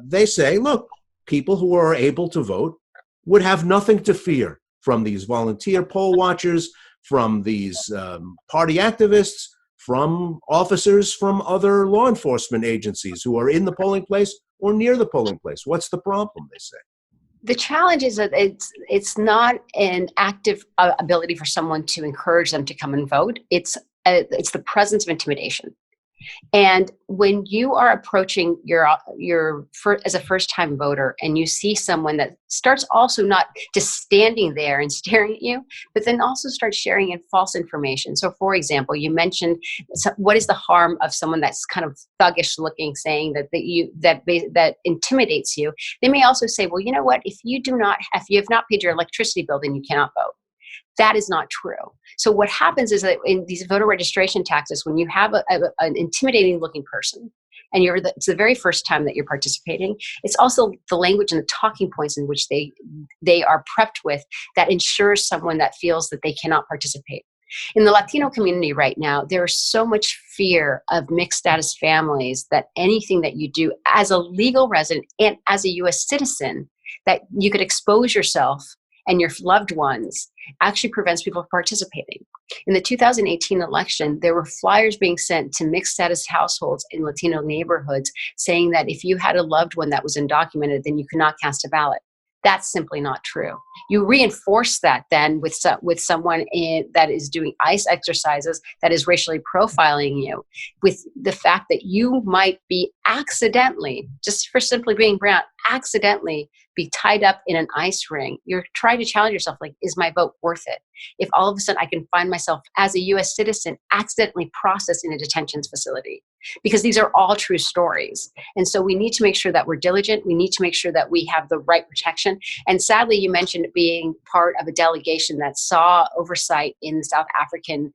They say, look, people who are able to vote would have nothing to fear from these volunteer poll watchers, from these party activists, from officers from other law enforcement agencies who are in the polling place or near the polling place. What's the problem, they say? The challenge is that it's not an active ability for someone to encourage them to come and vote. It's the presence of intimidation. And when you are approaching as a first-time voter, and you see someone that starts also not just standing there and staring at you, but then also starts sharing false information. So, for example, you mentioned what is the harm of someone that's kind of thuggish looking, saying that intimidates you. They may also say, well, you know what? If you have not paid your electricity bill, then you cannot vote. That is not true. So what happens is that in these voter registration taxes, when you have an intimidating looking person, and it's the very first time that you're participating, it's also the language and the talking points in which they are prepped with that ensures someone that feels that they cannot participate. In the Latino community right now, there is so much fear of mixed status families that anything that you do as a legal resident and as a U.S. citizen, that you could expose yourself and your loved ones, actually prevents people from participating. In the 2018 election, there were flyers being sent to mixed status households in Latino neighborhoods saying that if you had a loved one that was undocumented, then you could not cast a ballot. That's simply not true. You reinforce that then with someone that is doing ICE exercises, that is racially profiling you, with the fact that you might be accidentally, just for simply being brown, accidentally be tied up in an ICE ring. You're trying to challenge yourself, like, is my vote worth it? If all of a sudden I can find myself as a U.S. citizen accidentally processed in a detention facility. Because these are all true stories. And so we need to make sure that we're diligent. We need to make sure that we have the right protection. And sadly, you mentioned being part of a delegation that saw oversight in the South African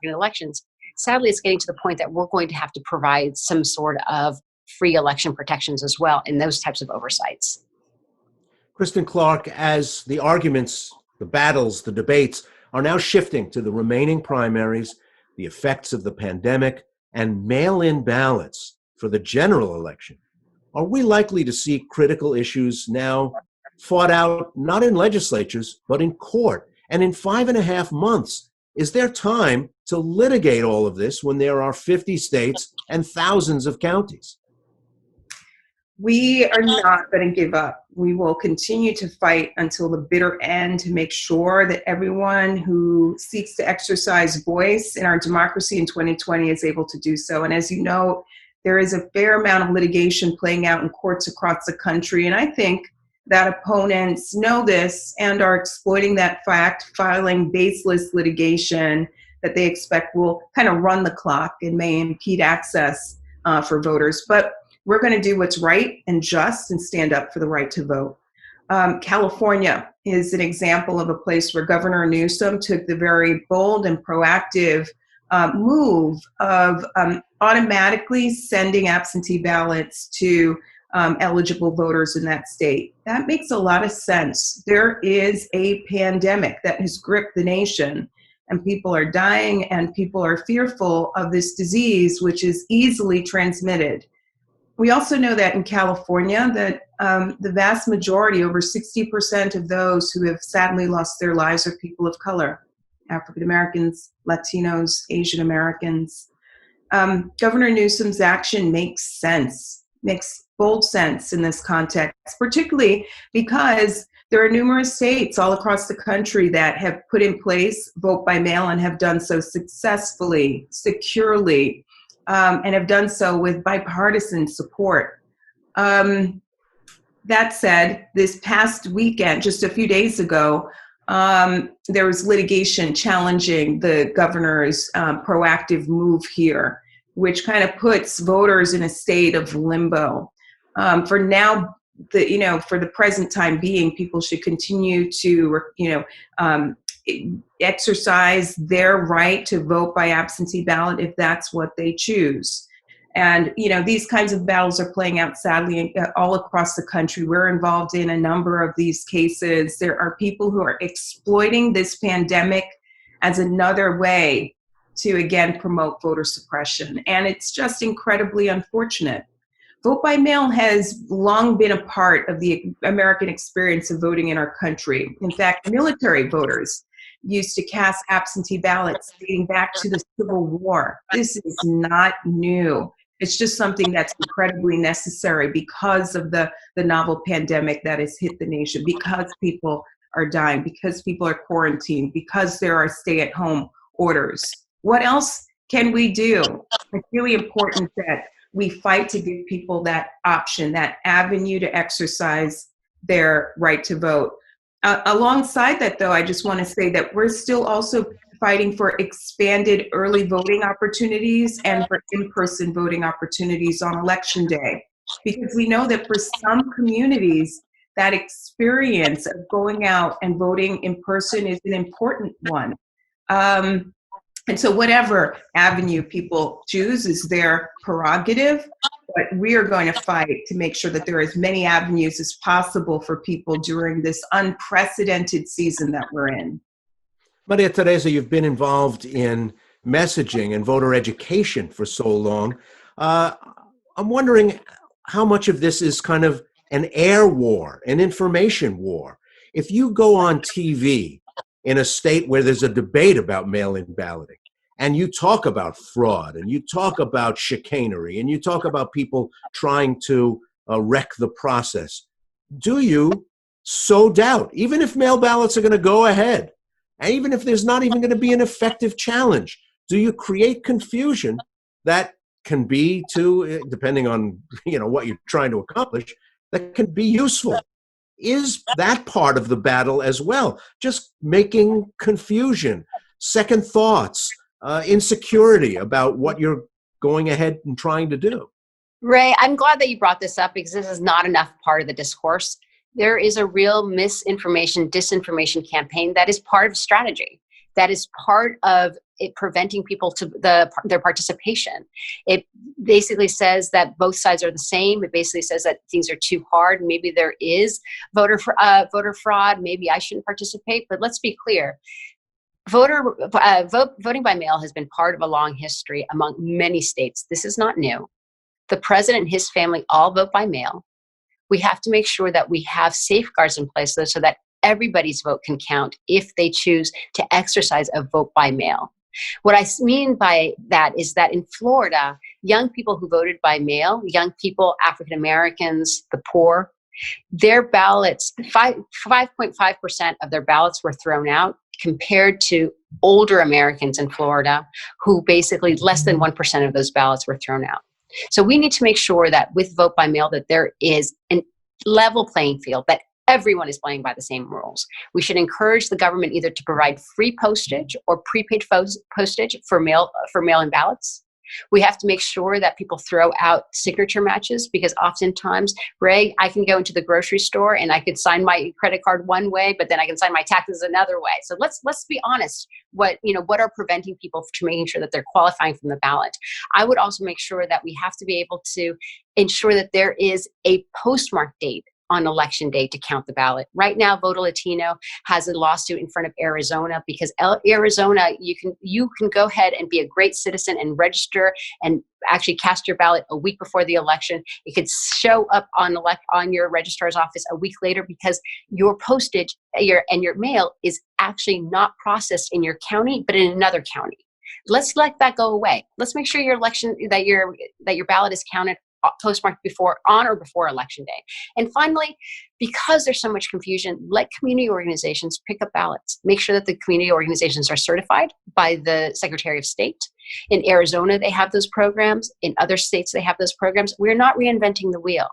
elections. Sadly, it's getting to the point that we're going to have to provide some sort of free election protections as well in those types of oversights. Kristen, Clarke, as the arguments, the battles, the debates are now shifting to the remaining primaries, the effects of the pandemic, and mail-in ballots for the general election, are we likely to see critical issues now fought out not in legislatures, but in court? And in 5.5 months, is there time to litigate all of this when there are 50 states and thousands of counties? We are not going to give up. We will continue to fight until the bitter end to make sure that everyone who seeks to exercise voice in our democracy in 2020 is able to do so. And as you know, there is a fair amount of litigation playing out in courts across the country. And I think that opponents know this and are exploiting that fact, filing baseless litigation that they expect will kind of run the clock and may impede access for voters. But we're going to do what's right and just and stand up for the right to vote. California is an example of a place where Governor Newsom took the very bold and proactive move of automatically sending absentee ballots to eligible voters in that state. That makes a lot of sense. There is a pandemic that has gripped the nation, and people are dying and people are fearful of this disease, which is easily transmitted. We also know that in California that the vast majority, over 60% of those who have sadly lost their lives are people of color, African Americans, Latinos, Asian Americans. Governor Newsom's action makes sense, makes bold sense in this context, particularly because there are numerous states all across the country that have put in place vote by mail and have done so successfully, securely, and have done so with bipartisan support. That said, this past weekend, just a few days ago, there was litigation challenging the governor's proactive move here, which kind of puts voters in a state of limbo. For now, for the present time being, people should continue to, exercise their right to vote by absentee ballot if that's what they choose. And, these kinds of battles are playing out sadly all across the country. We're involved in a number of these cases. There are people who are exploiting this pandemic as another way to, again, promote voter suppression. And it's just incredibly unfortunate. Vote by mail has long been a part of the American experience of voting in our country. In fact, military voters used to cast absentee ballots dating back to the Civil War. This is not new. It's just something that's incredibly necessary because of the novel pandemic that has hit the nation, because people are dying, because people are quarantined, because there are stay-at-home orders. What else can we do? It's really important that we fight to give people that option, that avenue to exercise their right to vote. Alongside that, though, I just want to say that we're still also fighting for expanded early voting opportunities and for in-person voting opportunities on Election Day. Because we know that for some communities, that experience of going out and voting in person is an important one. And so whatever avenue people choose is their prerogative, but we are going to fight to make sure that there are as many avenues as possible for people during this unprecedented season that we're in. Maria Teresa, you've been involved in messaging and voter education for so long. I'm wondering how much of this is kind of an air war, an information war. If you go on TV in a state where there's a debate about mail-in balloting, and you talk about fraud, and you talk about chicanery, and you talk about people trying to wreck the process, do you sow doubt, even if mail ballots are going to go ahead, and even if there's not even going to be an effective challenge? Do you create confusion that can be depending on what you're trying to accomplish, that can be useful? Is that part of the battle as well? Just making confusion, second thoughts, insecurity about what you're going ahead and trying to do. Ray, I'm glad that you brought this up because this is not enough part of the discourse. There is a real misinformation, disinformation campaign that is part of strategy. That is part of it preventing people to their participation. It basically says that both sides are the same. It basically says that things are too hard. Maybe there is voter fraud. Maybe I shouldn't participate. But let's be clear. Voting by mail has been part of a long history among many states. This is not new. The president and his family all vote by mail. We have to make sure that we have safeguards in place so that everybody's vote can count if they choose to exercise a vote by mail. What I mean by that is that in Florida, young people who voted by mail, young people, African Americans, the poor, their ballots, 5.5% of their ballots were thrown out, compared to older Americans in Florida who basically less than 1% of those ballots were thrown out. So we need to make sure that with vote by mail that there is a level playing field, that everyone is playing by the same rules. We should encourage the government either to provide free postage or prepaid postage for mail-in ballots. We have to make sure that people throw out signature matches because oftentimes, Ray, I can go into the grocery store and I could sign my credit card one way, but then I can sign my taxes another way. So let's be honest. What are preventing people from making sure that they're qualifying from the ballot? I would also make sure that we have to be able to ensure that there is a postmark date on election day to count the ballot. Right now, Voto Latino has a lawsuit in front of Arizona because Arizona, you can go ahead and be a great citizen and register and actually cast your ballot a week before the election. It could show up on your registrar's office a week later because your postage your mail is actually not processed in your county, but in another county. Let's let that go away. Let's make sure your ballot is counted postmarked on or before election day. And finally, because there's so much confusion, let community organizations pick up ballots. Make sure that the community organizations are certified by the Secretary of State. In Arizona, they have those programs. In other states, they have those programs. We're not reinventing the wheel.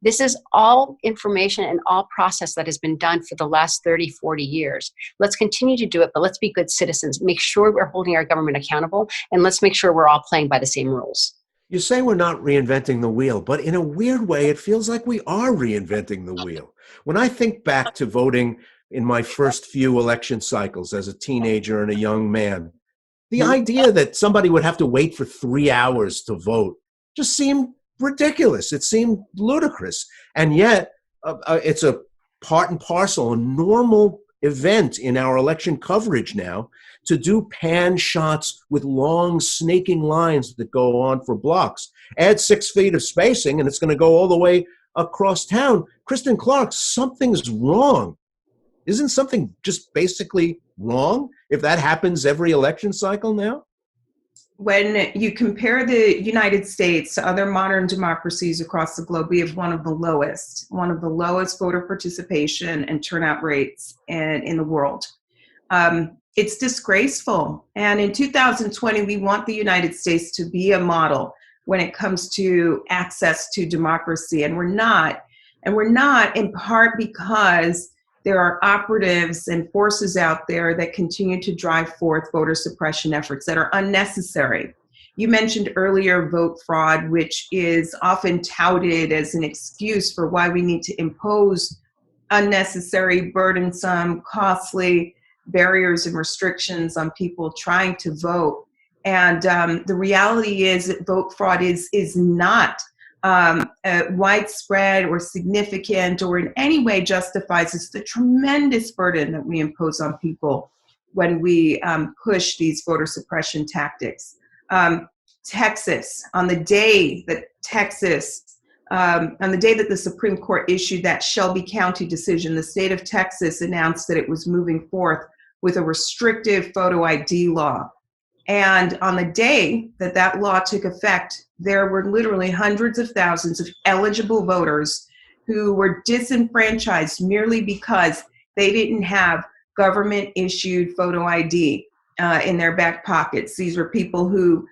This is all information and all process that has been done for the last 30, 40 years. Let's continue to do it, but let's be good citizens. Make sure we're holding our government accountable, and let's make sure we're all playing by the same rules. You say we're not reinventing the wheel, but in a weird way, it feels like we are reinventing the wheel. When I think back to voting in my first few election cycles as a teenager and a young man, the idea that somebody would have to wait for 3 hours to vote just seemed ridiculous. It seemed ludicrous. And yet, it's a part and parcel, a normal event in our election coverage now to do pan shots with long snaking lines that go on for blocks. Add 6 feet of spacing and it's going to go all the way across town. Kristen, Clarke, something's wrong. Isn't something just basically wrong if that happens every election cycle now? when you compare the United States to other modern democracies across the globe, we have one of the lowest voter participation and turnout rates in the world. It's disgraceful. And in 2020, we want the United States to be a model when it comes to access to democracy. And we're not. And we're not in part because there are operatives and forces out there that continue to drive forth voter suppression efforts that are unnecessary. You mentioned earlier vote fraud, which is often touted as an excuse for why we need to impose unnecessary, burdensome, costly barriers and restrictions on people trying to vote. And the reality is that vote fraud is not widespread or significant or in any way justifies the tremendous burden that we impose on people when we push these voter suppression tactics. Texas, on the day that the Supreme Court issued that Shelby County decision, the state of Texas announced that it was moving forth with a restrictive photo ID law. And on the day that that law took effect, there were literally hundreds of thousands of eligible voters who were disenfranchised merely because they didn't have government-issued photo ID in their back pockets. These were people who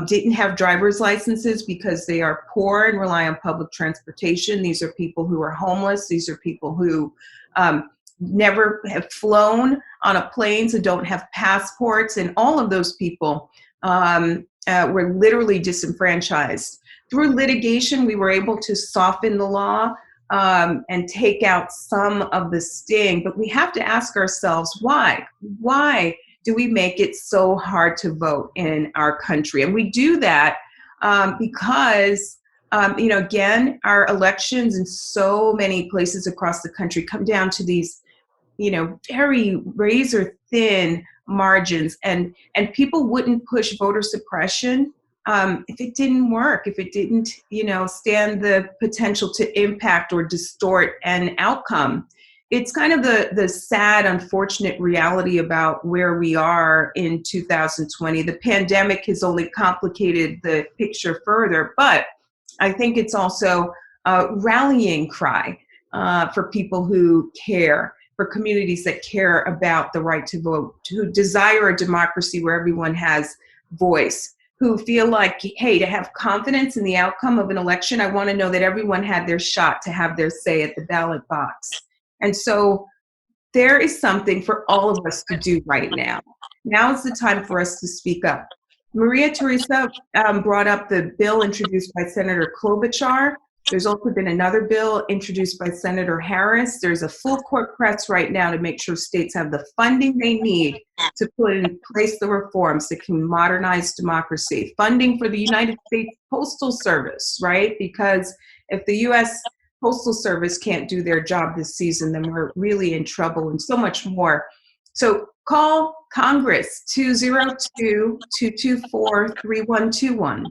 didn't have driver's licenses because they are poor and rely on public transportation. These are people who are homeless. These are people who never have flown on a plane, so don't have passports, and all of those people were literally disenfranchised. Through litigation, we were able to soften the law and take out some of the sting, but we have to ask ourselves why? Why do we make it so hard to vote in our country? And we do that because again, our elections in so many places across the country come down to these very razor thin margins, and people wouldn't push voter suppression if it didn't work, if it didn't, stand the potential to impact or distort an outcome. It's kind of the sad, unfortunate reality about where we are in 2020. The pandemic has only complicated the picture further, but I think it's also a rallying cry for people who care, for communities that care about the right to vote, who desire a democracy where everyone has voice, who feel like, hey, to have confidence in the outcome of an election, I want to know that everyone had their shot to have their say at the ballot box. And so there is something for all of us to do right now. Now is the time for us to speak up. Maria Teresa brought up the bill introduced by Senator Klobuchar. There's also been another bill introduced by Senator Harris. There's a full court press right now to make sure states have the funding they need to put in place the reforms that can modernize democracy. Funding for the United States Postal Service, right? Because if the U.S. Postal Service can't do their job this season, then we're really in trouble, and so much more. So call Congress 202-224-3121.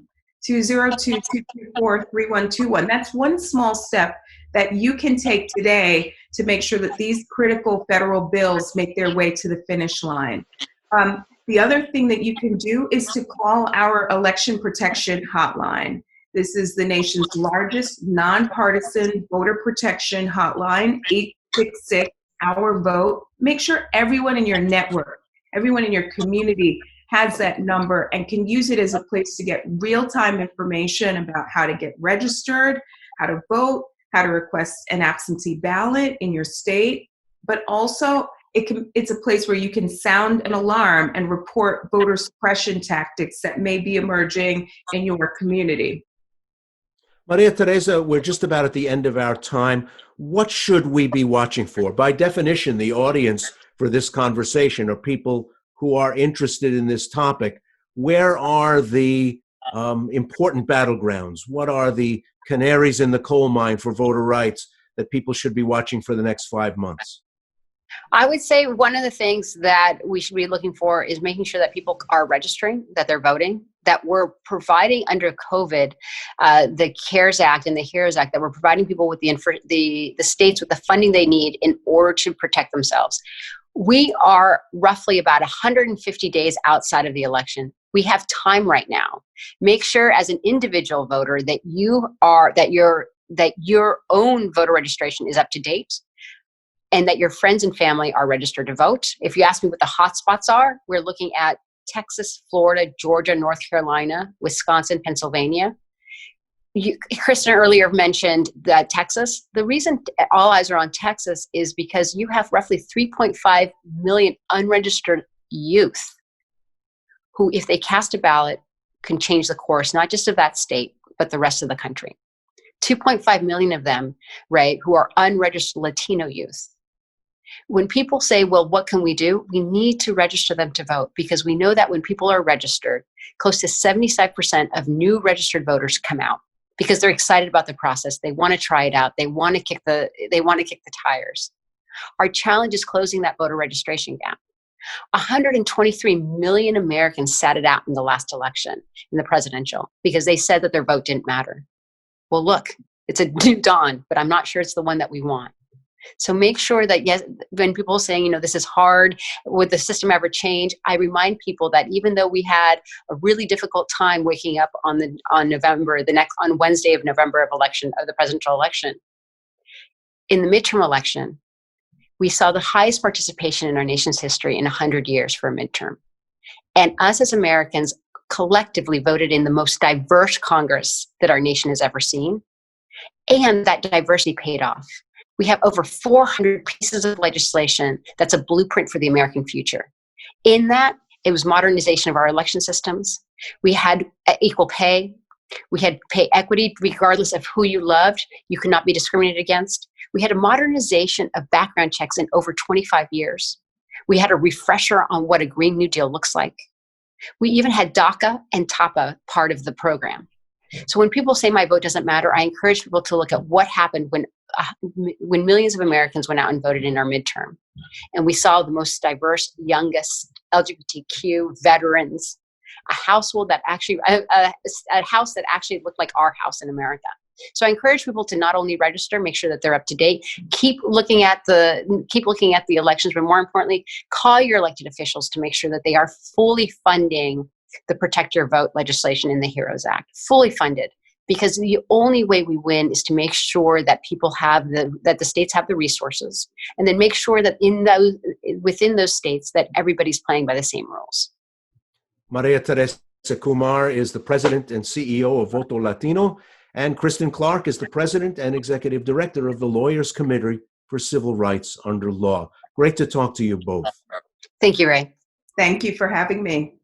202-224-3121. That's one small step that you can take today to make sure that these critical federal bills make their way to the finish line. The other thing that you can do is to call our election protection hotline. This is the nation's largest nonpartisan voter protection hotline, 866-OUR-VOTE. Make sure everyone in your network, everyone in your community has that number and can use it as a place to get real-time information about how to get registered, how to vote, how to request an absentee ballot in your state, but also it's a place where you can sound an alarm and report voter suppression tactics that may be emerging in your community. Maria Teresa, we're just about at the end of our time. What should we be watching for? By definition, the audience for this conversation are people who are interested in this topic. Where are the important battlegrounds? What are the canaries in the coal mine for voter rights that people should be watching for the next 5 months? I would say one of the things that we should be looking for is making sure that people are registering, that they're voting, that we're providing under COVID, the CARES Act and the HERES Act, that we're providing people with the states with the funding they need in order to protect themselves. We are roughly about 150 days outside of the election. We have time right now. Make sure as an individual voter that your own voter registration is up to date and that your friends and family are registered to vote. If you ask me what the hot spots are, we're looking at Texas, Florida, Georgia, North Carolina, Wisconsin, Pennsylvania. Kristen earlier mentioned that Texas. The reason all eyes are on Texas is because you have roughly 3.5 million unregistered youth who, if they cast a ballot, can change the course, not just of that state, but the rest of the country. 2.5 million of them, right, who are unregistered Latino youth. When people say, well, what can we do? We need to register them to vote, because we know that when people are registered, close to 75% of new registered voters come out because they're excited about the process. They want to try it out. They want to kick the tires. Our challenge is closing that voter registration gap. 123 million Americans sat it out in the last election, in the presidential, because they said that their vote didn't matter. Well, look, it's a new dawn, but I'm not sure it's the one that we want. So make sure that, yes, when people are saying, this is hard, would the system ever change? I remind people that even though we had a really difficult time waking up on Wednesday of November of the presidential election, in the midterm election, we saw the highest participation in our nation's history in 100 years for a midterm. And us as Americans collectively voted in the most diverse Congress that our nation has ever seen. And that diversity paid off. We have over 400 pieces of legislation that's a blueprint for the American future. In that, it was modernization of our election systems. We had equal pay. We had pay equity regardless of who you loved. You could not be discriminated against. We had a modernization of background checks in over 25 years. We had a refresher on what a Green New Deal looks like. We even had DACA and TAPA part of the program. So when people say my vote doesn't matter, I encourage people to look at what happened when millions of Americans went out and voted in our midterm. And we saw the most diverse, youngest, LGBTQ, veterans, a house that actually looked like our house in America. So I encourage people to not only register, make sure that they're up to date, keep looking at the elections, but more importantly, call your elected officials to make sure that they are fully funding the Protect Your Vote legislation in the HEROES Act, fully funded. Because the only way we win is to make sure that that the states have the resources, and then make sure that within those states that everybody's playing by the same rules. Maria Teresa Kumar is the president and CEO of Voto Latino, and Kristen Clarke is the president and executive director of the Lawyers Committee for Civil Rights Under Law. Great to talk to you both. Thank you, Ray. Thank you for having me.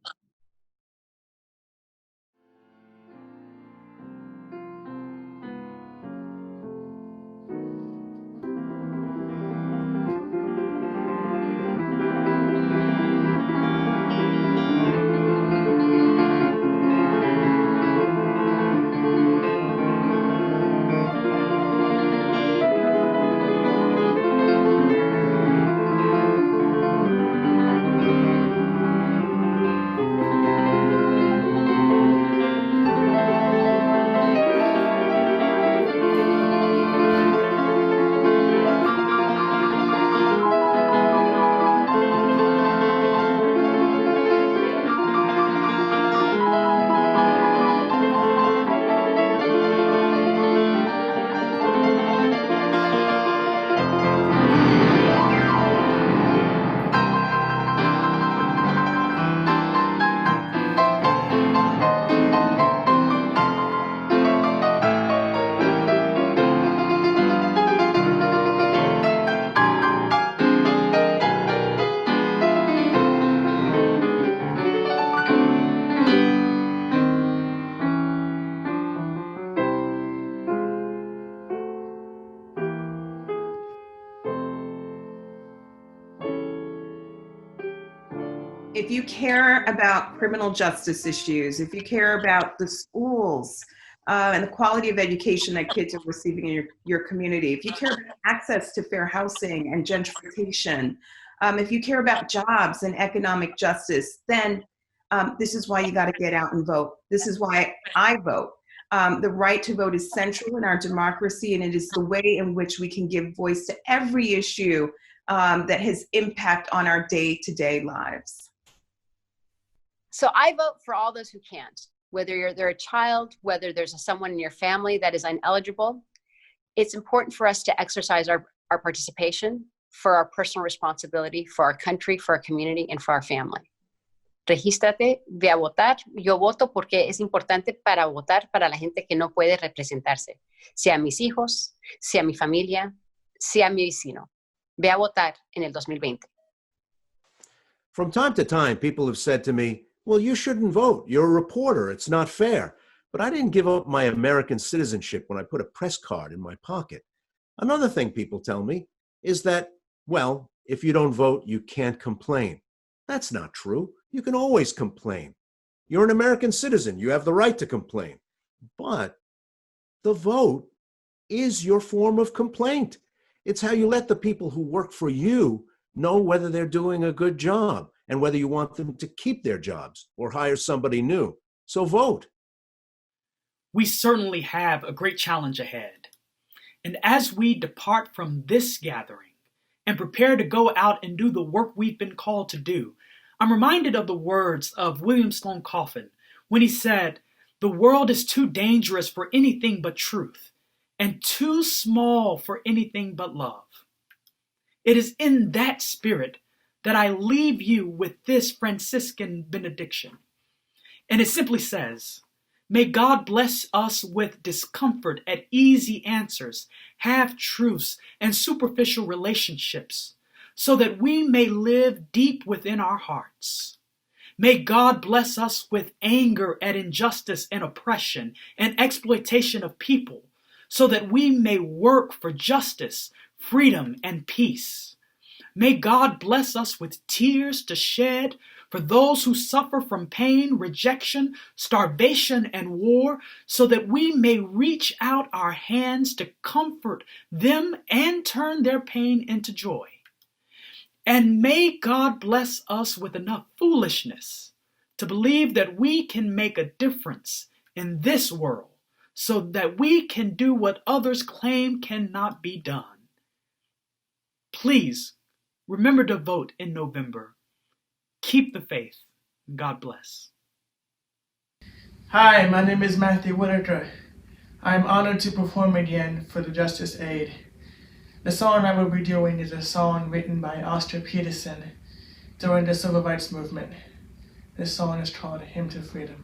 If you care about criminal justice issues, if you care about the schools and the quality of education that kids are receiving in your community, if you care about access to fair housing and gentrification, if you care about jobs and economic justice, then this is why you got to get out and vote. This is why I vote. The right to vote is central in our democracy, and it is the way in which we can give voice to every issue that has impact on our day-to-day lives. So I vote for all those who can't, whether they're a child, whether there's someone in your family that is ineligible. It's important for us to exercise our participation for our personal responsibility, for our country, for our community, and for our family. Regístrate, ve a votar. Yo voto porque es importante para votar para la gente que no puede representarse, sea mis hijos, sea mi familia, sea mi vecino. Ve a votar en el 2020. From time to time, people have said to me, well, you shouldn't vote. You're a reporter. It's not fair. But I didn't give up my American citizenship when I put a press card in my pocket. Another thing people tell me is that, well, if you don't vote, you can't complain. That's not true. You can always complain. You're an American citizen. You have the right to complain. But the vote is your form of complaint. It's how you let the people who work for you know whether they're doing a good job and whether you want them to keep their jobs or hire somebody new. So vote. We certainly have a great challenge ahead. And as we depart from this gathering and prepare to go out and do the work we've been called to do, I'm reminded of the words of William Sloane Coffin when he said, "The world is too dangerous for anything but truth and too small for anything but love." It is in that spirit that I leave you with this Franciscan benediction. And it simply says, "May God bless us with discomfort at easy answers, half-truths, and superficial relationships, so that we may live deep within our hearts. May God bless us with anger at injustice and oppression and exploitation of people, so that we may work for justice, freedom, and peace. May God bless us with tears to shed for those who suffer from pain, rejection, starvation, and war, so that we may reach out our hands to comfort them and turn their pain into joy. And may God bless us with enough foolishness to believe that we can make a difference in this world, so that we can do what others claim cannot be done. Please remember to vote in November. Keep the faith. God bless." Hi, my name is Matthew Whitaker. I'm honored to perform again for the Justice Aid. The song I will be doing is a song written by Oscar Peterson during the Civil Rights Movement. This song is called "Hymn to Freedom."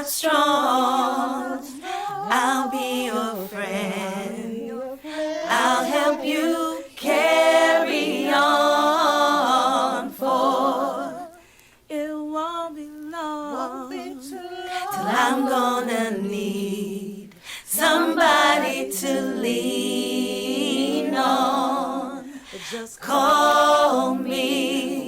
strong. I'll be your friend. I'll help you carry on, for it won't be long till I'm gonna need somebody to lean on. Just call me